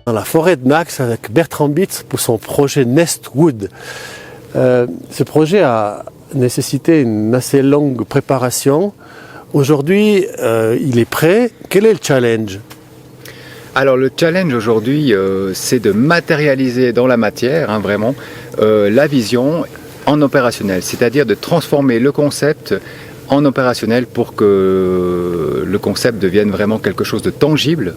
dans la forêt de Nax avec Bertrand Bitz pour son projet Nestwood. Ce projet a nécessité une assez longue préparation. Aujourd'hui, il est prêt. Quel est le challenge ? Alors le challenge aujourd'hui, c'est de matérialiser dans la matière, vraiment, la vision en opérationnel, c'est-à-dire de transformer le concept en opérationnel pour que le concept devienne vraiment quelque chose de tangible.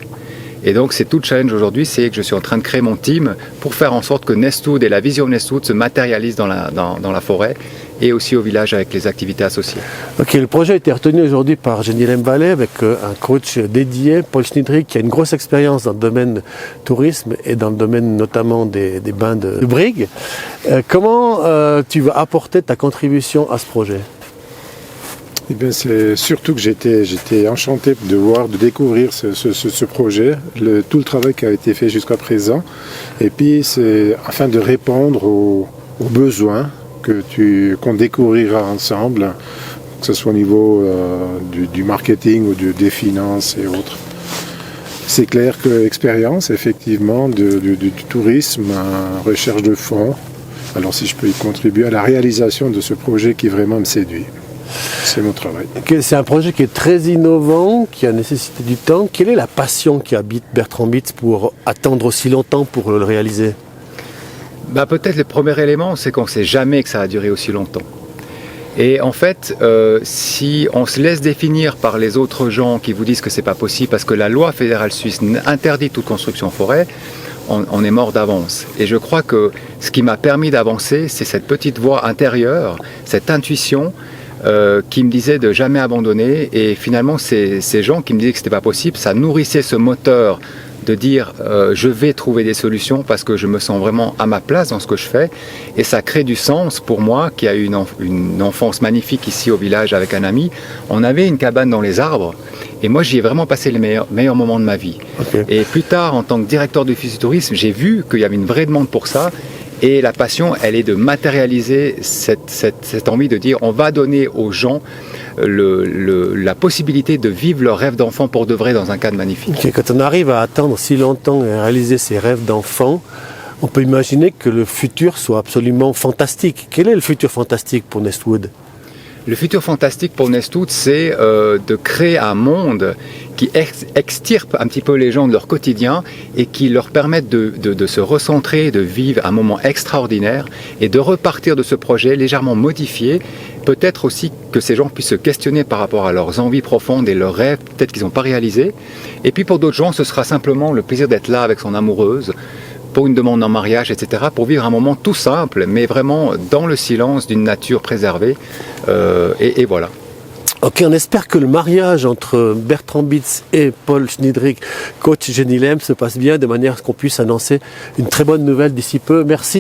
Et donc c'est tout le challenge aujourd'hui, c'est que je suis en train de créer mon team pour faire en sorte que Nestwood et la vision Nestwood se matérialisent dans la forêt et aussi au village avec les activités associées. Ok, le projet a été retenu aujourd'hui par Genilem Vallée avec un coach dédié, Paul Schnidrig, qui a une grosse expérience dans le domaine tourisme et dans le domaine notamment des bains de Brigue. Comment tu vas apporter ta contribution à ce projet ? Eh bien, c'est surtout que j'étais enchanté de découvrir ce projet, tout le travail qui a été fait jusqu'à présent. Et puis, c'est afin de répondre aux besoins qu'on découvrira ensemble, que ce soit au niveau du marketing ou des finances et autres. C'est clair que l'expérience, effectivement, du tourisme, recherche de fonds, alors si je peux y contribuer à la réalisation de ce projet qui vraiment me séduit. C'est mon travail. C'est un projet qui est très innovant, qui a nécessité du temps. Quelle est la passion qui habite Bertrand Bitz pour attendre aussi longtemps pour le réaliser ? Peut-être le premier élément, c'est qu'on ne sait jamais que ça va durer aussi longtemps. Et en fait, si on se laisse définir par les autres gens qui vous disent que c'est pas possible parce que la loi fédérale suisse interdit toute construction en forêt, on est mort d'avance. Et je crois que ce qui m'a permis d'avancer, c'est cette petite voix intérieure, cette intuition qui me disait de jamais abandonner. Et finalement, ces gens qui me disaient que c'était pas possible, ça nourrissait ce moteur de dire je vais trouver des solutions parce que je me sens vraiment à ma place dans ce que je fais, et ça crée du sens pour moi qui a eu une enfance magnifique ici au village avec un ami. On avait une cabane dans les arbres et moi j'y ai vraiment passé les meilleurs moments de ma vie. Okay. Et plus tard, en tant que directeur d'office du tourisme, j'ai vu qu'il y avait une vraie demande pour ça. Et la passion, elle est de matérialiser cette envie de dire on va donner aux gens la possibilité de vivre leur rêve d'enfant pour de vrai dans un cadre magnifique. Okay, quand on arrive à attendre si longtemps et à réaliser ses rêves d'enfant, on peut imaginer que le futur soit absolument fantastique. Quel est le futur fantastique pour Nestwood ? Le futur fantastique pour Nestwood, c'est de créer un monde qui extirpe un petit peu les gens de leur quotidien et qui leur permette de se recentrer, de vivre un moment extraordinaire et de repartir de ce projet légèrement modifié. Peut-être aussi que ces gens puissent se questionner par rapport à leurs envies profondes et leurs rêves, peut-être qu'ils n'ont pas réalisés. Et puis pour d'autres gens, ce sera simplement le plaisir d'être là avec son amoureuse, pour une demande en mariage, etc., pour vivre un moment tout simple, mais vraiment dans le silence d'une nature préservée. Et voilà. Ok, on espère que le mariage entre Bertrand Bitz et Paul Schnidrig, coach Genilem, se passe bien, de manière à ce qu'on puisse annoncer une très bonne nouvelle d'ici peu. Merci.